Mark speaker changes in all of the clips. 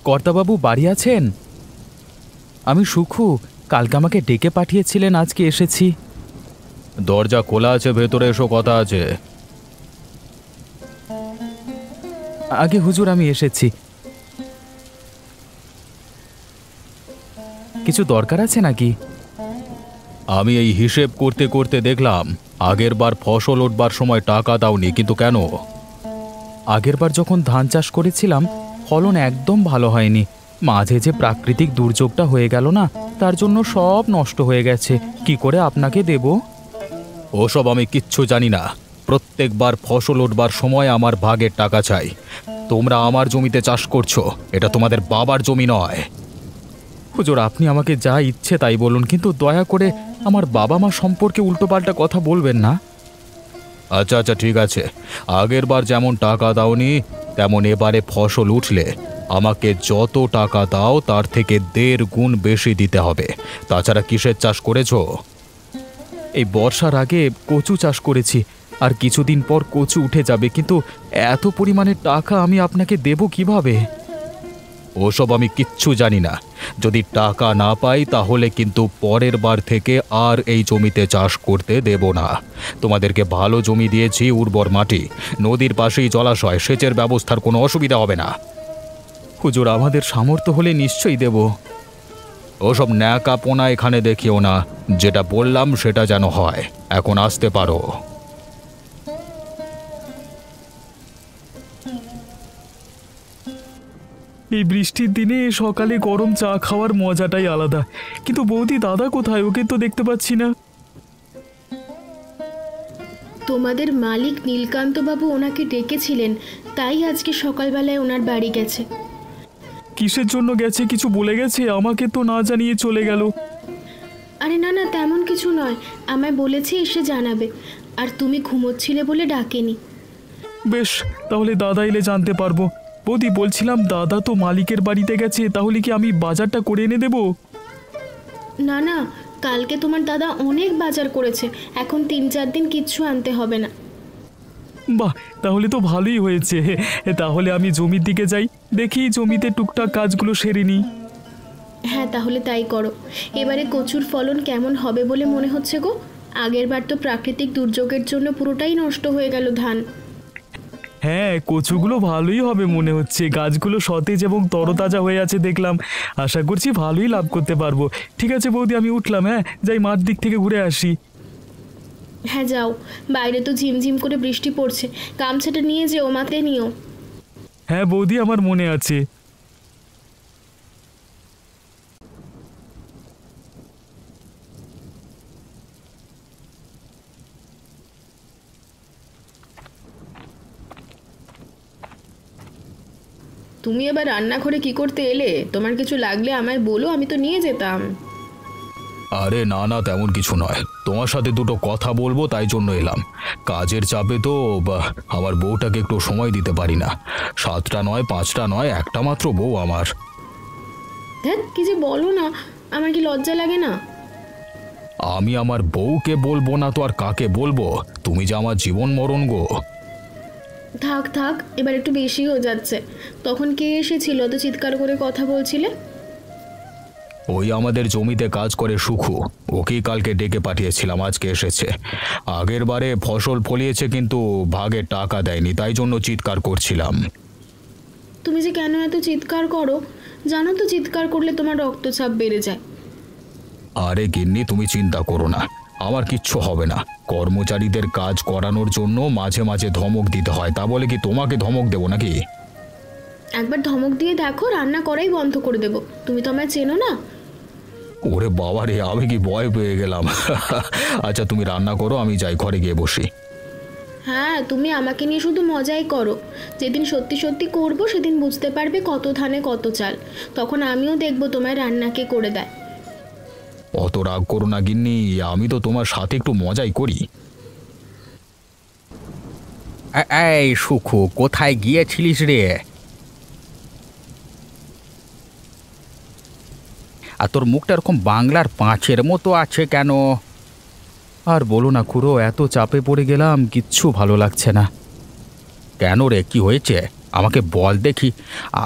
Speaker 1: কর্তাবাবু বাড়ি আছেন? আমি সুখু, কালকে আমাকে ডেকে পাঠিয়েছিলেন, আজকে এসেছি। দরজা খোলা আছে, ভেতরে এসো, কথা আছে। আগে হুজুর আমি এসেছি। কিছু দরকার আছে নাকি? আমি এই হিসেব করতে করতে দেখলাম আগের বার ফসল উঠবার সময় টাকা দাওনি, কিন্তু কেন? আগের বার যখন ধান চাষ করেছিলাম ফলন একদম ভালো হয়নি। মাঝে যে প্রাকৃতিক দুর্যোগটা হয়ে গেল না, তার জন্য সব নষ্ট হয়ে গেছে। কি করে আপনাকে দেব? ওসব আমি কিচ্ছু জানি না। প্রত্যেকবার ফসল উঠবার সময় আমার ভাগের টাকা চাই। তোমরা আমার জমিতে চাষ করছো, এটা তোমাদের বাবার জমি নয়। হুজুর, আপনি আমাকে যা ইচ্ছে তাই বলুন, কিন্তু দয়া করে আমার বাবা মা সম্পর্কে উল্টোপাল্টা কথা বলবেন না। আচ্ছা আচ্ছা, ঠিক আছে। আগের বার যেমন টাকা দাওনি, তেমন এবারে ফসল উঠলে আমাকে যত টাকা দাও তার থেকে 1.5 গুণ বেশি দিতে হবে। তাছাড়া কিসের চাষ করেছো? এই বর্ষার আগে কচু চাষ করেছি, আর কিছুদিন পর কচু উঠে যাবে, কিন্তু এত পরিমাণে টাকা আমি আপনাকে দেব কিভাবে? ওসব আমি কিচ্ছু জানি না। যদি টাকা না পাই তাহলে কিন্তু পরের বার থেকে আর এই জমিতে চাষ করতে দেব না। তোমাদেরকে ভালো জমি দিয়েছি, উর্বর মাটি, নদীর পাশেই জলাশয়, সেচের ব্যবস্থার কোনো অসুবিধা হবে না। হুজুর, আমাদের সামর্থ্য হলে নিশ্চয়ই দেব। ওসব ন্যাকাপোনা এখানে দেখিও না। যেটা বললাম সেটা যেন হয়। এখন আসতে পারো। এই বৃষ্টির দিনে সকালে গরম চা খাওয়ার মজাটাই আলাদা। কিন্তু বৌদি, দাদা কোথায়? ওকে তো দেখতে পাচ্ছি না।
Speaker 2: তোমাদের মালিক নীলকান্তবাবু ওনাকে ডেকেছিলেন, তাই আজকে সকালবেলায় ওনার বাড়ি গেছে।
Speaker 1: কিসের জন্য গেছে? কিছু বলে গেছে? আমাকে তো না জানিয়ে চলে গেল।
Speaker 2: আরে না না, তেমন কিছু নয়, আমায় বলেছে এসে জানাবে। আর তুমি ঘুমোচ্ছিলে বলে ডাকেনি।
Speaker 1: বেশ, তাহলে দাদা এলে জানতে পারবো। বৌদি, বলছিলাম দাদা তো মালিকের বাড়িতে গেছে, তাহলে কি আমি বাজারটা করে এনে দেব?
Speaker 2: না না, কালকে তোমার দাদা অনেক বাজার করেছে, এখন 3-4 দিন কিচ্ছু আনতে হবে না।
Speaker 1: বাহ, তাহলে তো ভালোই হয়েছে। তাহলে আমি জমির দিকে যাই, দেখি জমিতে টুকটাক কাজগুলো সেরে নিই।
Speaker 2: হ্যাঁ, তাহলে তাই করো। এবারে কচুর ফলন কেমন হবে বলে মনে হচ্ছে গো? আগের বার তো প্রাকৃতিক দুর্যোগের জন্য পুরোটাই নষ্ট হয়ে গেল ধান।
Speaker 1: হ্যাঁ, কচুগুলো ভালোই হবে মনে হচ্ছে। গাছগুলো সতেজ এবং তরতাজা হয়ে আছে দেখলাম। আশা করছি ভালোই লাভ করতে পারবো। ঠিক আছে বৌদি, আমি উঠলাম। হ্যাঁ, যাই মাঠ দিক থেকে ঘুরে আসি।
Speaker 2: হ্যাঁ যাও, বাইরে তো ঝিমঝিম করে বৃষ্টি পড়ছে, গামছাটা নিয়ে যেও, মাথায় নিও।
Speaker 1: হ্যাঁ বৌদি, আমার মনে আছে।
Speaker 2: তুমি এবার রান্নাঘরে কি করতে এলে? তোমার কিছু লাগলে আমায় বলো, আমি তো নিয়ে যেতাম।
Speaker 1: আরে না না, তেমন কিছু নয়। তোমার সাথে দুটো কথা বলবো তাই জন্য এলাম। কাজের চাপে তো আমার বউটাকে একটু সময় দিতে পারি না। 7টা নয়, 5টা নয়, একটা মাত্র বউ আমার।
Speaker 2: দেখ কি যে বলো না, আমার কি লজ্জা লাগে না?
Speaker 1: আমি আমার বউকে বলবো না তো আর কাকে বলবো? তুমি যে আমার জীবন মরণ গো।
Speaker 2: থাক থাক, এবার একটু বেশি হয়ে যাচ্ছে। তখন কে এসেছিল তো চিৎকার করে কথা বলছিলে?
Speaker 1: ওই আমাদের জমিতে কাজ করে সুখু, ওকেই কালকে ডেকে পাঠিয়েছিলাম, আজকে এসেছে। আগের বারে ফসল ফলিয়েছে কিন্তু ভাগে টাকা দেয়নি, তাই জন্য চিৎকার করছিলাম।
Speaker 2: তুমি যে কেন এত চিৎকার করো? জানো তো চিৎকার করলে তোমার রক্তচাপ বেড়ে যায়।
Speaker 1: আরে গিন্নি, তুমি চিন্তা করো না, আমার কিচ্ছু হবে না। কর্মচারীদের কাজ করানোর জন্য মাঝে মাঝে ধমক দিতে হয়, তা বলে কি তোমাকে ধমক দেবো নাকি?
Speaker 2: একবার ধমক দিয়ে দেখো, রান্না করাই বন্ধ করে দেবো। তুমি তো আমায় চেনো না।
Speaker 1: ওরে বাবা রে, আমি কি ভয় পেয়ে গেলাম। আচ্ছা তুমি রান্না করো, আমি যাই ঘরে গিয়ে বসি।
Speaker 2: হ্যাঁ, তুমি আমাকে নিয়ে শুধু মজাই করো। যেদিন সত্যি সত্যি করবো সেদিন বুঝতে পারবে কত ধানে কত চাল। তখন আমিও দেখবো তোমায় রান্নাকে করে দেয়।
Speaker 1: অত রাগ করো না গিন্নি, আমি তো তোমার সাথে একটু মজাই করি। এই সুখু, কোথায় গিয়েছিলিস রে? আর তোর মুখটা এরকম বাংলার পাঁচের মতো আছে কেন? আর বলো না খুড়ো, এত চাপে পড়ে গেলাম, কিচ্ছু ভালো লাগছে না। কেন রে, কি হয়েছে? আমাকে বল দেখি,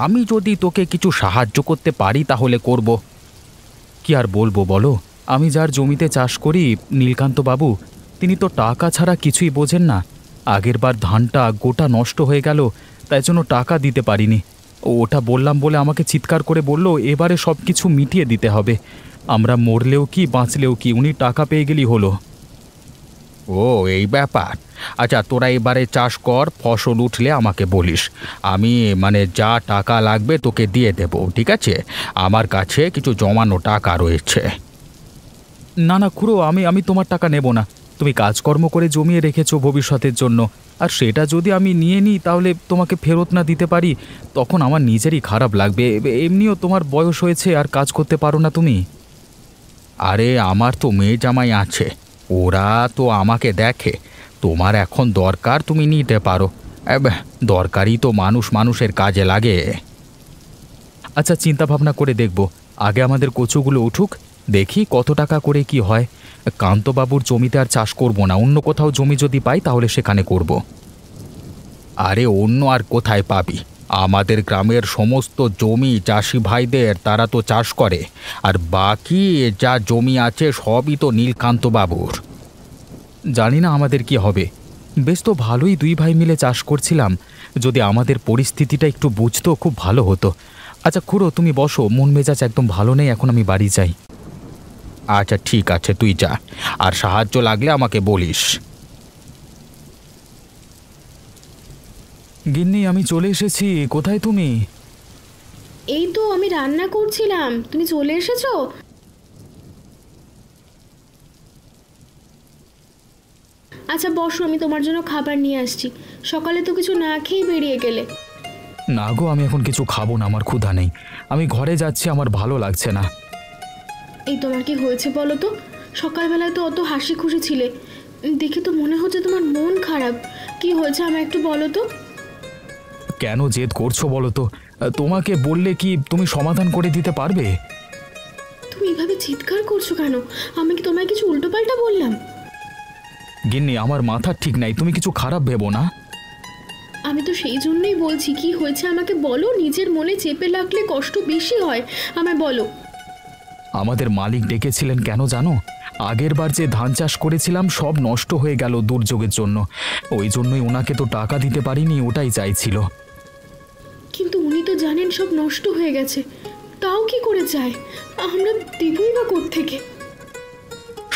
Speaker 1: আমি যদি তোকে কিছু সাহায্য করতে পারি তাহলে করব। কি আর বলবো বলো, আমি যার জমিতে চাষ করি নীলকান্ত বাবু, তিনি তো টাকা ছাড়া কিছুই বোঝেন না। আগেরবার ধানটা গোটা নষ্ট হয়ে গেল, তাই জন্য টাকা দিতে পারিনি। ওটা বললাম বলে আমাকে চিৎকার করে বলল এবারে সব কিছু মিটিয়ে দিতে হবে, আমরা মরলেও কি বাঁচলেও কি, উনি টাকা পেয়ে গেলেই হলো। ও এই ব্যাপার। আচ্ছা তোরা এবারে চাষ কর, ফসল উঠলে আমাকে বলিস, আমি যা টাকা লাগবে তোকে দিয়ে দেব, ঠিক আছে? আমার কাছে কিছু জমানো টাকা রয়েছে। না না খুড়ো, আমি তোমার টাকা নেব না। তুমি কাজকর্ম করে জমিয়ে রেখেছো ভবিষ্যতের জন্য, আর সেটা যদি আমি নিয়ে নিই তাহলে তোমাকে ফেরত না দিতে পারি, তখন আমার নিজেরই খারাপ লাগবে। এমনিও তোমার বয়স হয়েছে, আর কাজ করতে পারো না তুমি। আরে আমার তো মেয়ে জামাই আছে, ওরা তো আমাকে দেখে। তোমার এখন দরকার, তুমি নিতে পারো। দরকারই তো মানুষ মানুষের কাজে লাগে। আচ্ছা চিন্তা ভাবনা করে দেখব, আগে আমাদের কচুগুলো উঠুক, দেখি কত টাকা করে কি হয়। কান্তবাবুর জমিতে আর চাষ করব না, অন্য কোথাও জমি যদি পাই তাহলে সেখানে করব। আরে অন্য আর কোথায় পাবি? আমাদের গ্রামের সমস্ত জমি চাষি ভাইদের, তারা তো চাষ করে, আর বাকি যা জমি আছে সবই তো নীলকান্তবাবুর। জানি না আমাদের কি হবে। বেশ তো ভালোই দুই ভাই মিলে চাষ করছিলাম, যদি আমাদের পরিস্থিতিটা একটু বুঝতো খুব ভালো হতো। আচ্ছা খুড়ো তুমি বসো, মন মেজাজ একদম ভালো নেই, এখন আমি বাড়ি যাই। আচ্ছা ঠিক আছে, তুই যা, আর সাহায্য লাগলে আমাকে বলিস। গিন্নি আমি চলে এসেছি, কোথায় তুমি?
Speaker 2: এই তো আমি রান্না করছিলাম, তুমি চলে এসেছো? আচ্ছা বসো, আমি তোমার জন্য খাবার নিয়ে আসছি। সকালে তো কিছু না খেয়েই বেরিয়ে গেলে।
Speaker 1: না গো, আমি এখন কিছু খাবো না, আমার ক্ষুধা নেই। আমি ঘরে যাচ্ছি, আমার ভালো লাগছে না।
Speaker 2: এই তোমার কি হয়েছে বলো তো? সকালবেলায় তো অত হাসি খুশি ছিলে, দেখে তো মনে হচ্ছে তোমার মন খারাপ। কি হয়েছে আমায় একটু বলো তো।
Speaker 1: কেন জেদ করছো বলো তো? তোমাকে বললে কি তুমি সমাধান করে দিতে পারবে?
Speaker 2: তুমি এভাবে চিৎকার করছো কেন? আমি কি তোমায় কিছু উল্টোপাল্টা বললাম?
Speaker 1: গিন্নি আমার মাথা ঠিক নাই, তুমি কিছু খারাপ ভেবো না।
Speaker 2: আমি তো সেই জন্যই বলছি, কি হয়েছে আমাকে বলো। নিজের মনে চেপে লাগলে কষ্ট বেশি হয়, আমায় বলো।
Speaker 1: আমাদের মালিক ডেকেছিলেন কেন জানো? আগেরবার যে ধান চাষ করেছিলাম সব নষ্ট হয়ে গেল দুর্যোগের জন্য, ওই জন্যই ওনাকে তো টাকা দিতে পারিনি, ওটাই চাইছিল।
Speaker 2: কিন্তু উনি তো জানেন সব নষ্ট হয়ে গেছে, তাও কি করে চায়? আমরা দেবই বা কোত্থেকে?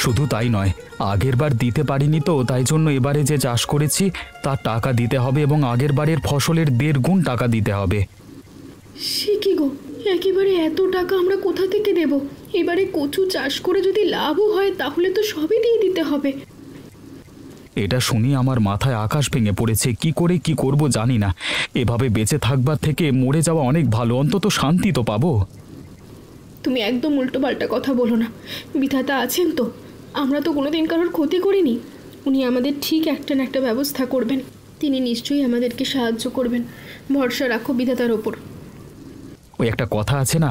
Speaker 1: শুধু তাই নয়, আগেরবার দিতে পারিনি তো, তাই জন্য এবারে যে চাষ করেছি তার টাকা দিতে হবে, এবং আগেরবারের ফসলের 1.5 গুণ টাকা দিতে হবে।
Speaker 2: সে কি গো, একেবারে এত টাকা আমরা কোথা থেকে দেব? এবারে কচু চাষ করে যদি লাভও হয় তাহলে তো সবই দিয়ে দিতে হবে।
Speaker 1: এটা শুনি আমার মাথায় আকাশ ভেঙে পড়েছে, কি করে কি করব জানি না। এভাবে বেঁচে থাকবার থেকে মরে যাওয়া অনেক ভালো, অন্তত শান্তি তো পাবো।
Speaker 2: তুমি একদম উল্টোপাল্টা কথা বলো না। বিধাতা আছেন তো, আমরা তো কোনোদিন কারোর ক্ষতি করিনি। উনি আমাদের ঠিক একটা না একটা ব্যবস্থা করবেন, তিনি নিশ্চয়ই আমাদেরকে সাহায্য করবেন। ভরসা রাখো বিধাতার ওপর।
Speaker 1: ওই একটা কথা আছে না,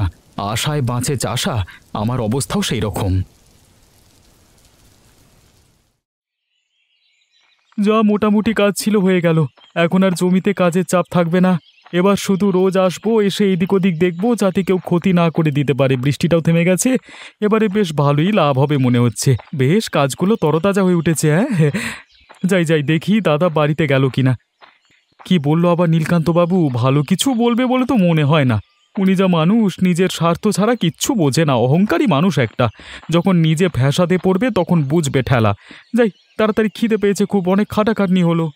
Speaker 1: আশায় বাঁচে চাষা, আমার অবস্থাও সেই রকম। যা মোটামুটি কাজ ছিল হয়ে গেল, এখন আর জমিতে কাজের চাপ থাকবে না। এবার শুধু রোজ আসবো, এসে এদিক ওদিক দেখবো যাতে কেউ ক্ষতি না করে দিতে পারে। বৃষ্টিটাও থেমে গেছে, এবারে বেশ ভালোই লাভ হবে মনে হচ্ছে। বেশ কাজগুলো তরতাজা হয়ে উঠেছে। হ্যাঁ যাই যাই দেখি দাদা বাড়িতে গেল কিনা। কি বললো আবার নীলকান্তবাবু? ভালো কিছু বলবে বলে তো মনে হয় না। উনি যা মানুষ, নিজের স্বার্থ ছাড়া কিচ্ছু বোঝে না, অহংকারী মানুষ একটা। যখন নিজে ফ্যাসাদে পড়বে তখন বুঝবে ঠেলা। যাই, তাড়াতাড়ি খিদে পেয়েছে খুব, অনেক খাটাখাটনি হলো।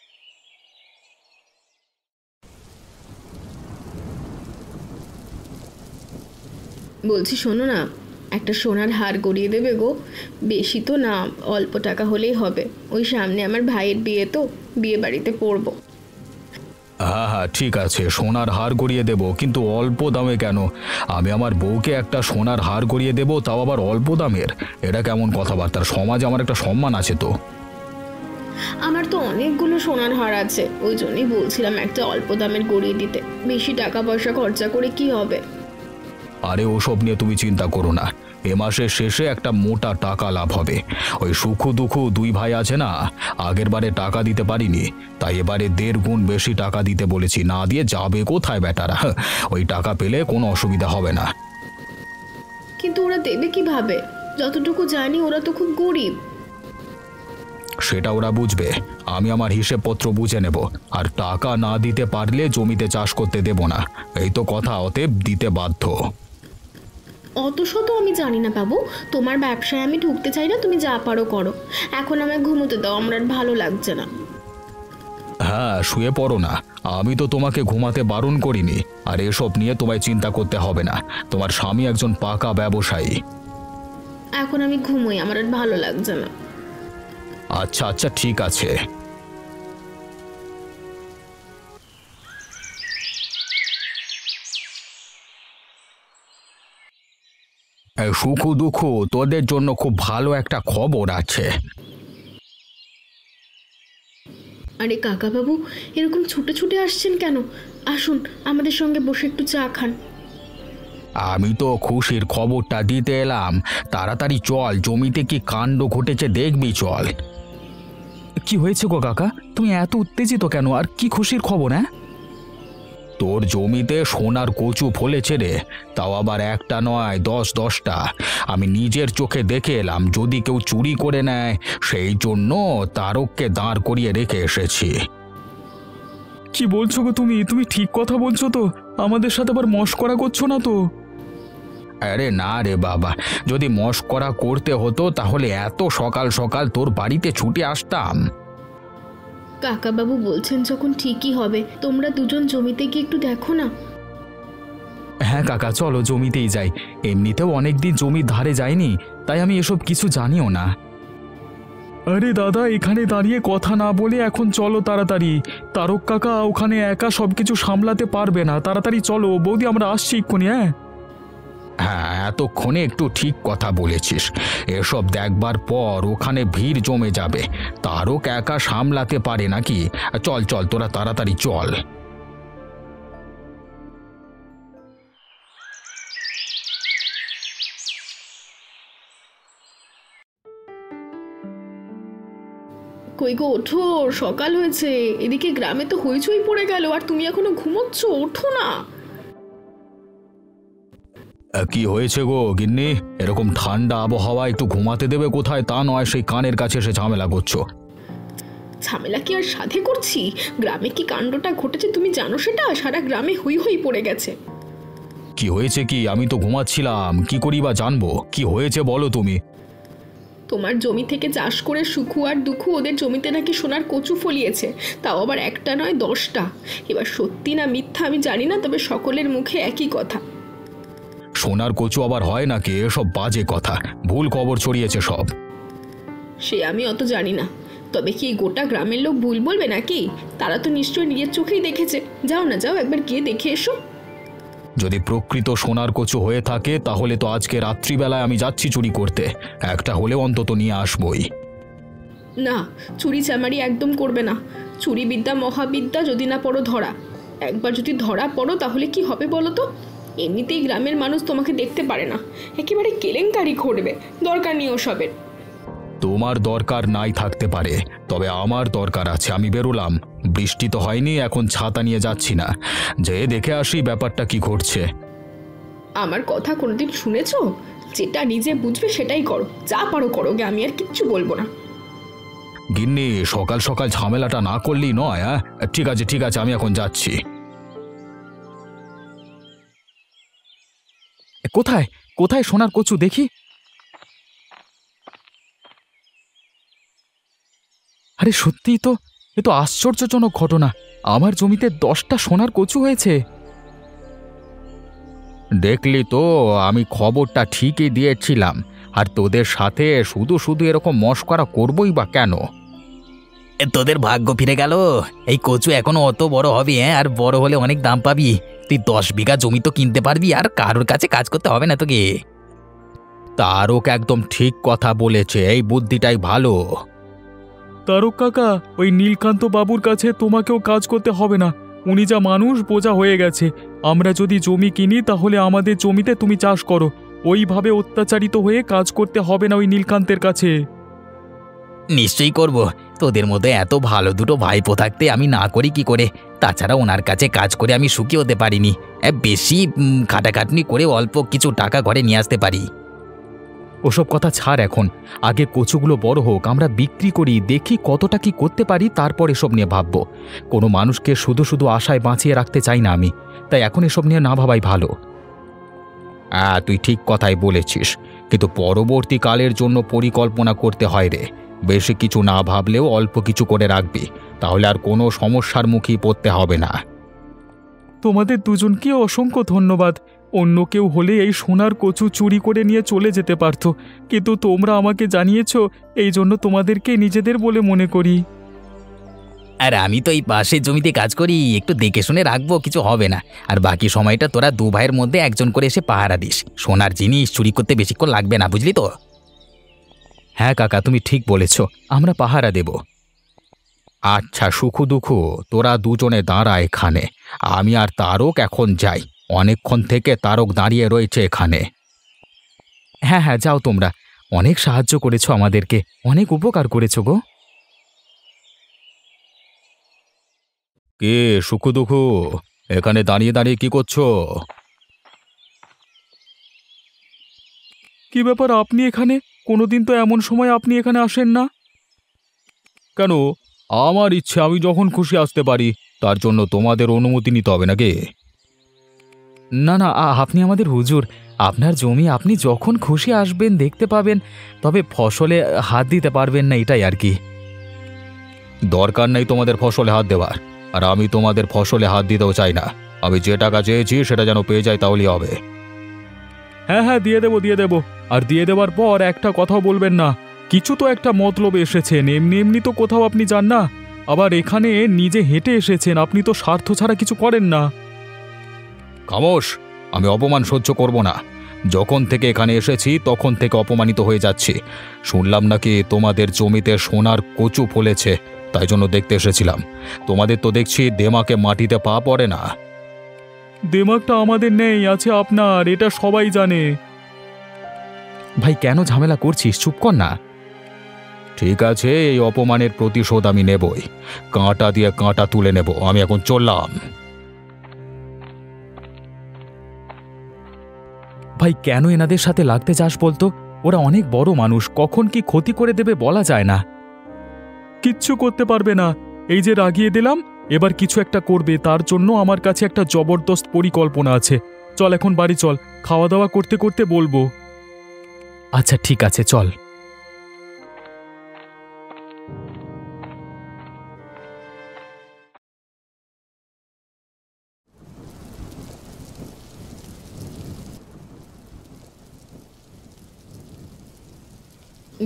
Speaker 2: বলছি শোনো না, একটা সোনার হার গড়িয়ে দেবে গো। বেশি তো না, অল্প টাকা হলেই হবে। ওই সামনে আমার ভাইয়ের বিয়ে, তো বিয়ে বাড়িতে পরবো।
Speaker 1: হ্যাঁ হ্যাঁ ঠিক আছে, সোনার হার গড়িয়ে দেব, কিন্তু অল্প দামে কেন? আমি আমার বউকে একটা সোনার হার গড়িয়ে দেব, তাও আবার অল্প দামের? এটা কেমন কথাবার্তা? সমাজে আমার একটা সম্মান আছে তো।
Speaker 2: আমার তো অনেকগুলো সোনার হার আছে, ওই জন্যই বলছিলাম একটা অল্প দামের গড়িয়ে দিতে। বেশি টাকা পয়সা খরচা করে কি হবে?
Speaker 1: আরে ওসব নিয়ে তুমি চিন্তা করো না, এ মাসের শেষে একটা মোটা টাকা লাভ হবে। ওই সুখু দুঃখু দুই ভাই আছে না, আগের বারে টাকা দিতে পারিনি, তাই এবারে 1.5 গুণ বেশি টাকা দিতে বলেছি। না দিয়ে যাবে কোথায় বেটারা? ওই টাকা পেলে কোনো অসুবিধা হবে না।
Speaker 2: কিন্তু ওরা দেবে কিভাবে? যতটুকু জানি ওরা তো খুব গরিব।
Speaker 1: সেটা ওরা বুঝবে, আমি আমার হিসেবপত্র বুঝে নেব। আর টাকা না দিতে পারলে জমিতে চাষ করতে দেব না, এই তো কথা। অতএব দিতে বাধ্য।
Speaker 2: অত শত আমি জানি না বাবু, তোমার ব্যবসায় আমি ঢুকতে চাই না, তুমি যা পারো করো। এখন আমায় ঘুমোতে দাও, আমার আর ভালো লাগছে না।
Speaker 1: হ্যাঁ, শুয়ে পড়ো না, আমি তো তোমাকে ঘুমাতে বারণ করিনি। আর এসব নিয়ে তোমায় চিন্তা করতে হবে না, তোমার স্বামী একজন পাকা ব্যবসায়ী।
Speaker 2: এখন আমি ঘুমোই, আমার আর ভালো লাগছে না।
Speaker 1: আচ্ছা আচ্ছা, ঠিক আছে। সুখু দুঃখু, তোদের জন্য খুব ভালো একটা খবর আছে।
Speaker 2: আরে কাকা বাবু, এরকম ছুটে ছুটে আসছেন কেন? আসুন আমাদের সঙ্গে বসে একটু চা খান।
Speaker 1: আমি তো খুশির খবরটা দিতে এলাম। তাড়াতাড়ি চল, জমিতে কি কাণ্ড ঘটেছে দেখবি, চল। কি হয়েছে গো কাকা, তুমি এত উত্তেজিত কেন? আর কি খুশির খবর? হ্যাঁ, তোর জমিতে সোনার কচু ফলেছে রে, তাও আবার একটা নয়, 10-10টা। আমি নিজের চোখে দেখে এলাম। যদি কেউ চুরি করে নেয়, সেই জন্য তারককে দাঁড় করিয়ে রেখে এসেছি। কি বলছো গো তুমি? তুমি ঠিক কথা বলছো তো? আমাদের সাথে আবার মশকরা করছো না তো? আরে না রে বাবা, যদি মশকরা করতে হতো তাহলে এত সকাল সকাল তোর বাড়িতে ছুটে আসতাম।
Speaker 2: কাকা বাবু বলছেন যখন ঠিকই হবে, তোমরা দুজন জমিতে গিয়ে একটু দেখো না।
Speaker 1: হ্যাঁ কাকা, চলো জমিতেই যাই। এমনিতেও অনেকদিন জমির ধারে যাইনি, তাই আমি এসব কিছু জানিও না। আরে দাদা, এখানে দাঁড়িয়ে কথা না বলে এখন চলো তাড়াতাড়ি। তারক কাকা ওখানে একা সবকিছু সামলাতে পারবে না, তাড়াতাড়ি চলো। বৌদি, আমরা আসছি এক্ষুনি। হ্যাঁ হ্যাঁ, এতক্ষণে একটু ঠিক কথা বলেছিস। এসব দেখবার পর ওখানে ভিড় জমে যাবে, তারক একা সামলাতে পারে নাকি? চল চল, তোরা তাড়াতাড়ি চল।
Speaker 2: কই গো, ওঠো, সকাল হয়েছে। এদিকে গ্রামে তো হইচই পড়ে গেল, আর তুমি এখনো ঘুমোচ্ছ? ওঠো না।
Speaker 1: কি হয়েছে গো গিন্নি? এরকম ঠান্ডা আবহাওয়া একটু ঘুমাতে দেবে কোথায়? তা নয় সেই কানের কাছে এসে ঝামেলা করছো।
Speaker 2: ঝামেলা কি আর সাধে করছি? গ্রামে কি কাণ্ডটা ঘটেছে তুমি জানো সেটা? সারা গ্রামে হই হই পড়ে গেছে।
Speaker 1: কি হয়েছে কি? আমি তো ঘুমাচ্ছিলাম, কি করি বা জানবো? কি হয়েছে বলো তুমি।
Speaker 2: তোমার জমি থেকে চাষ করে সুখু আর দুঃখু ওদের জমিতে নাকি সোনার কচু ফলিয়েছে, তাও আবার একটা নয় 10টা। এবার সত্যি না মিথ্যা আমি জানি না, তবে সকলের মুখে একই কথা।
Speaker 1: সোনার কচু আবার হয় নাকি? এসব বাজে কথা, ভুল খবর ছড়িয়েছে সব।
Speaker 2: সে আমি অত জানি না, তবে কি গোটা গ্রামের লোক ভুল বলবে নাকি? তারা তো নিশ্চয়ই নিজের চোখেই দেখেছে। যাও না, যাও একবার গিয়ে দেখে এসো।
Speaker 1: যদি প্রকৃত সোনার কচু হয়ে থাকে তাহলে তো আজকে রাত্রিবেলায় আমি যাচ্ছি চুরি করতে। একটা হলেও অন্তত নিয়ে আসবই।
Speaker 2: না, চুরি চামারি একদম করবে না। চুরি বিদ্যা মহাবিদ্যা, যদি না পড়ো ধরা। একবার যদি ধরা পড়ো তাহলে কি হবে বলো তো? এমনিতেই গ্রামের মানুষ তোমাকে দেখতে পারে না, একেবারে কেলেঙ্কারি ঘটবে। দরকার নেই ওসবের।
Speaker 1: তোমার দরকার নাই থাকতে পারে, তবে আমার দরকার আছে। আমি বেরোলাম, বৃষ্টি তো হয়নি, এখন ছাতা নিয়ে যাচ্ছি না। যে দেখে আসি ব্যাপারটা কি ঘটছে।
Speaker 2: আমার কথা কোনোদিন শুনেছো? যেটা নিজে বুঝবে সেটাই করো, যা পারো করো গে, আমি আর কিচ্ছু বলবো না।
Speaker 1: গিন্নি, সকাল সকাল ঝামেলাটা না করলেই নয়। হ্যাঁ ঠিক আছে ঠিক আছে, আমি এখন যাচ্ছি। কোথায় কোথায় সোনার কচু দেখি? আরে সত্যিই তো, এ তো আশ্চর্যজনক ঘটনা। আমার জমিতে 10টা সোনার কচু হয়েছে। দেখলি তো, আমি খবরটা ঠিকই দিয়েছিলাম। আর তোদের সাথে শুধু শুধু এরকম মশকরা করবই বা কেন?
Speaker 3: তোদের ভাগ্য ফিরে গেল। এই কচু এখনো অত বড় হবে, আর বড় হলে অনেক দাম পাবি। তুই 10 বিঘা জমি তো কিনতে পারবি, আর কারোর কাছে কাজ করতে হবে না তোকে।
Speaker 1: তারক একদম ঠিক কথা বলেছে, এই বুদ্ধিটাই ভালো। তারক কাকা, ওই নীলকান্ত বাবুর কাছে তোমাকেও কাজ করতে হবে না। উনি যা মানুষ বোঝা হয়ে গেছে। আমরা যদি জমি কিনি তাহলে আমাদের জমিতে তুমি চাষ করো, ওইভাবে অত্যাচারিত হয়ে কাজ করতে হবে না ওই নীলকান্তের কাছে।
Speaker 3: নিশ্চয়ই করব। তোদের মধ্যে এত ভালো দুটো ভাইপো থাকতে আমি না করি কি করে? তাছাড়া ওনার কাছে কাজ করে আমি সুখী হতে পারিনি। বেশি খাটাখাটনি করে অল্প কিছু টাকা ঘরে নিয়ে আসতে পারি।
Speaker 1: ওসব কথা ছাড় এখন, আগে কচুগুলো বড় হোক, আমরা বিক্রি করি, দেখি কতটা কি করতে পারি, তারপর এসব নিয়ে ভাববো। কোনো মানুষকে শুধু শুধু আশায় বাঁচিয়ে রাখতে চাই না আমি, তাই এখন এসব নিয়ে না ভাবাই ভালো। তুই ঠিক কথাই বলেছিস, কিন্তু পরবর্তীকালের জন্য পরিকল্পনা করতে হয় রে। বেশি কিছু না ভাবলেও অল্প কিছু করে রাখবি, তাহলে আর কোনো সমস্যার মুখেই পড়তে হবে না। তোমাদের দুজনকে অসংখ্য ধন্যবাদ। অন্য কেউ হলে এই সোনার কচু চুরি করে নিয়ে চলে যেতে পারত, কিন্তু তোমরা আমাকে জানিয়েছো, এই জন্য তোমাদেরকে নিজেদের বলে মনে করি।
Speaker 3: আর আমি তো এই পাশের জমিতে কাজ করি, একটু দেখে শুনে রাখবো, কিছু হবে না। আর বাকি সময়টা তোরা দু ভাইয়ের মধ্যে একজন করে এসে পাহারা দিস। সোনার জিনিস চুরি করতে বেশিক্ষণ লাগবে না, বুঝলি তো?
Speaker 1: হ্যাঁ কাকা, তুমি ঠিক বলেছ, আমরা পাহারা দেব। আচ্ছা সুখু দুখু, তোরা দুজনে দাঁড়া এখানে, আমি আর তারক এখন যাই। অনেকক্ষণ থেকে তারক দাঁড়িয়ে রয়েছে এখানে। হ্যাঁ হ্যাঁ, যাও তোমরা, অনেক সাহায্য করেছো আমাদেরকে, অনেক উপকার করেছো গো। কে সুখু দুখু, এখানে দাঁড়িয়ে দাঁড়িয়ে কি করছো? কি ব্যাপার, আপনি এখানে? কোনোদিন তো এমন সময় আপনি এখানে আসেন না কেন? আমার ইচ্ছে, আমি যখন খুশি আসতে পারি, তার জন্য তোমাদের অনুমতি নিতে হবে নাকি? না না, আপনি আমাদের হুজুর, আপনার জমি আপনি যখন খুশি আসবেন, দেখতে পাবেন, তবে ফসলে হাত দিতে পারবেন না, এটাই আর কি। দরকার নেই তোমাদের ফসলে হাত দেওয়ার, আর আমি তোমাদের ফসলে হাত দিতেও চাই না। আমি যে টাকা চেয়েছি সেটা যেন পেয়ে যাই, তাহলেই হবে। হ্যাঁ হ্যাঁ, দিয়ে দেবো। আর দিয়ে দেওয়ার পর একটা কথাও বলবেন না, কিছু তো একটা মতলবে এসেছেন, এমনি এমনি তো কোথাও আপনি যান না। আবার এখানে নিজে হেঁটে এসেছেন, আপনি তো স্বার্থ ছাড়া কিছু করেন না। খামোশ, আমি অপমান সহ্য করব না। যখন থেকে এখানে এসেছি তখন থেকে অপমানিত হয়ে যাচ্ছি। শুনলাম নাকি তোমাদের জমিতে সোনার কচু ফলেছে, তাই জন্য দেখতে এসেছিলাম। তোমাদের তো দেখছি দেমাকে মাটিতে পা পড়ে না। দেমাকটা আমাদের নেই, আছে আপনার, এটা সবাই জানে। ভাই কেন ঝামেলা করছিস, চুপ কর না। ঠিক আছে, এই অপমানের প্রতিশোধ আমি নেবই, কাঁটা দিয়ে কাঁটা তুলে নেব। আমি এখন চললাম। ভাই কেন এনাদের সাথে লাগতে চাস বলতো? ওরা অনেক বড় মানুষ, কখন কি ক্ষতি করে দেবে বলা যায় না। কিচ্ছু করতে পারবে না, এই যে রাগিয়ে দিলাম, এবার কিছু একটা করবে, তার জন্য আমার কাছে একটা জবরদস্ত পরিকল্পনা আছে। চল এখন বাড়ি চল, খাওয়া দাওয়া করতে করতে বলবো। আচ্ছা ঠিক আছে, চল।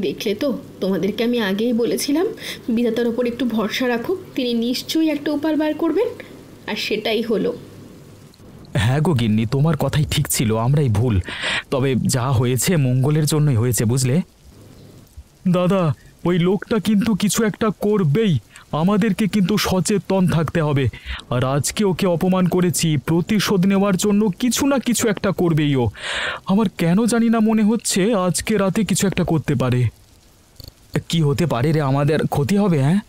Speaker 2: দেখলে তো, তোমাদেরকে আমি আগেই বলেছিলাম বিধাতার ওপর একটু ভরসা রাখো, তিনি নিশ্চয়ই একটা উপায় বার করবেন, আর সেটাই হলো।
Speaker 1: হ্যাঁ গো গিন্নি, তোমার কথাই ঠিক ছিল, আমরাই ভুল। তবে যা হয়েছে মঙ্গলের জন্যই হয়েছে, বুঝলে? দাদা, ওই লোকটা কিন্তু কিছু একটা করবেই, আমাদেরকে কিন্তু সচেতন থাকতে হবে। আর আজকে ওকে অপমান করেছি, প্রতিশোধ নেওয়ার জন্য কিছু না কিছু একটা করবেই ও। আমার কেন জানি না মনে হচ্ছে আজকে রাতে কিছু একটা করতে পারে। কি হতে পারে রে, আমাদের ক্ষতি হবে? হ্যাঁ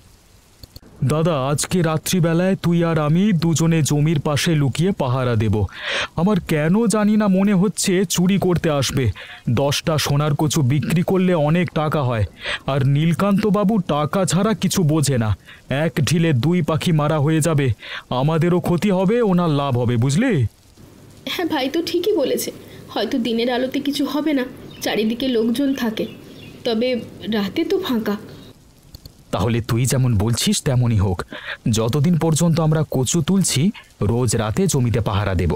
Speaker 1: দাদা, আজকে রাত্রিবেলায় তুই আর আমি দুজনে জমির পাশে লুকিয়ে পাহারা দেব। আমার কেন জানি না মনে হচ্ছে চুরি করতে আসবে। 10টা সোনার কচু বিক্রি করলে অনেক টাকা হয়, আর নীলকান্তবাবু টাকা ছাড়া কিছু বোঝে না। এক ঢিলে 2 পাখি মারা হয়ে যাবে, আমাদেরও ক্ষতি হবে, ওনার লাভ হবে, বুঝলি?
Speaker 2: হ্যাঁ ভাই তো ঠিকই বলেছে, হয়তো দিনের আলোতে কিছু হবে না, চারিদিকে লোকজন থাকে, তবে রাতে তো ফাঁকা।
Speaker 1: তাহলে তুই যেমন বলছিস তেমনই হোক। যতদিন পর্যন্ত আমরা কচু তুলছি, রোজ রাতে জমিতে পাহারা দেব।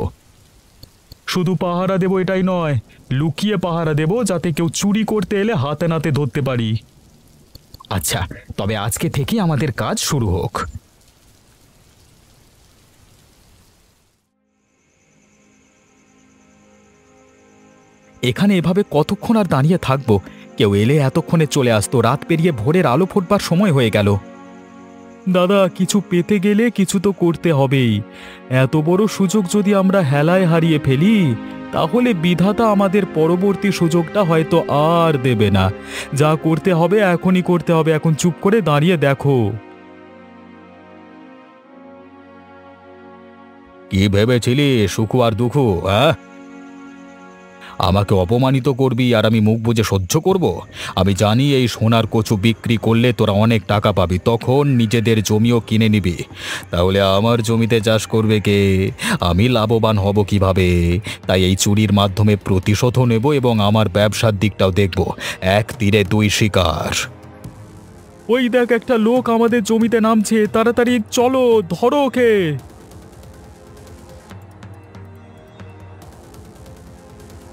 Speaker 1: শুধু পাহারা দেব এটাই নয়, লুকিয়ে পাহারা দেব, যাতে কেউ চুরি করতে এলে হাতে নাতে ধরতে পারি। আচ্ছা, তবে আজকে থেকে আমাদের কাজ শুরু হোক। এখানে এভাবে কতক্ষণ আর দাঁড়িয়ে থাকবো? কেউ এলে এতক্ষণে চলে আসতো, রাত পেরিয়ে ভোরের আলো ফুটবার সময় হয়ে গেল। দাদা, কিছু পেতে গেলে কিছু তো করতে হবেই। এত বড় সুযোগ যদি আমরা হেলায় হারিয়ে ফেলি, তাহলে বিধাতা আমাদের পরবর্তী সুযোগটা হয়তো আর দেবে না। যা করতে হবে এখনই করতে হবে, এখন চুপ করে দাঁড়িয়ে দেখো। কি ভেবেছিলি সুখু আর দুঃখু? আমাকে অপমানিত করবি আর আমি মুখ বুজে সহ্য করব? আমি জানি এই সোনার কচু বিক্রি করলে তোরা অনেক টাকা পাবি, তখন নিজেদের জমিও কিনে নিবি। তাহলে আমার জমিতে চাষ করবে কে? আমি লাভবান হব কিভাবে? তাই এই চুরির মাধ্যমে প্রতিশোধও নেব এবং আমার ব্যবসার দিকটাও দেখব। এক তীরে দুই শিকার। ওই দেখ, একটা লোক আমাদের জমিতে নামছে, তাড়াতাড়ি চলো, ধরো ওকে।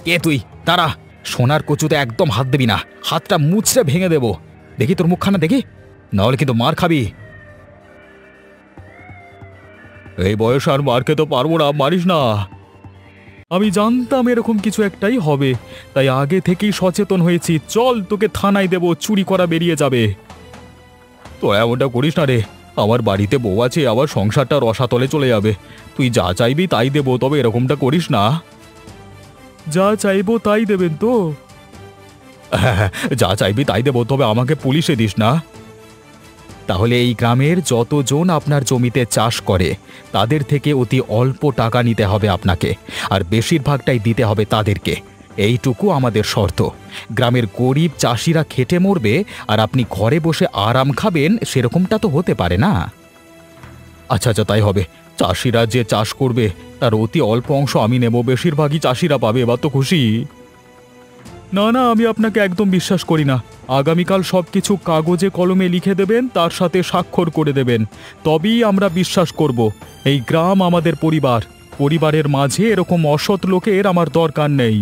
Speaker 1: কে তুই? দাঁড়া, সোনার কচুতে একদম হাত দিবি না, হাতটা মুচড়ে ভেঙে দেব। দেখি তোর মুখখানা দেখি, নাহলে কিন্তু মার খাবি। এই বয়স আর মার খেতে পারবো না, মারিস না। আমি জানতাম এরকম কিছু একটাই হবে, তাই আগে থেকেই সচেতন হয়েছি। চল, তোকে থানায় দেব, চুরি করা বেরিয়ে যাবে। তো এমনটা করিস না রে, আমার বাড়িতে বউ আছে, আবার সংসারটা রসাতলে চলে যাবে। তুই যা চাইবি তাই দেব, তবে এরকমটা করিস না। যা চাইবো তাই দেবেন তো? হ্যাঁ, যা চাইবি তাই দেবো, তবে আমাকে পুলিশে দিস না। তাহলে এই গ্রামের যতজন আপনার জমিতে চাষ করে তাদের থেকে অতি অল্প টাকা নিতে হবে আপনাকে, আর বেশিরভাগটাই দিতে হবে তাদেরকে। এইটুকু আমাদের শর্ত। গ্রামের গরিব চাষিরা খেটে মরবে আর আপনি ঘরে বসে আরাম খাবেন, সেরকমটা তো হতে পারে না। আচ্ছা আচ্ছা, তাই হবে। চাষিরা যে চাষ করবে তার অতি অল্প অংশ আমি নেব, বেশিরভাগই চাষিরা পাবে। এবার তো খুশি? না না, আমি আপনাকে একদম বিশ্বাস করি না। আগামীকাল সবকিছু কাগজে কলমে লিখে দেবেন, তার সাথে স্বাক্ষর করে দেবেন, তবেই আমরা বিশ্বাস করব। এই গ্রাম আমাদের পরিবার, পরিবারের মাঝে এরকম অসৎ লোকের আমার দরকার নেই।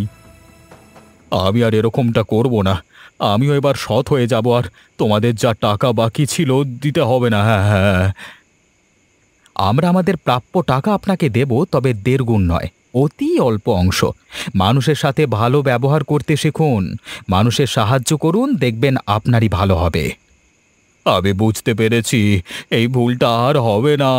Speaker 1: আমি আর এরকমটা করব না। আমিও এবার সৎ হয়ে যাব, আর তোমাদের যা টাকা বাকি ছিল দিতে হবে না। হ্যাঁ হ্যাঁ, আমরা আমাদের প্রাপ্য টাকা আপনাকে দেব, তবে 1.5 গুণ নয়, অতি অল্প অংশ। মানুষের সাথে ভালো ব্যবহার করতে শিখুন, মানুষের সাহায্য করুন, দেখবেন আপনারই ভালো হবে। আমি বুঝতে পেরেছি, এই ভুলটা আর হবে না।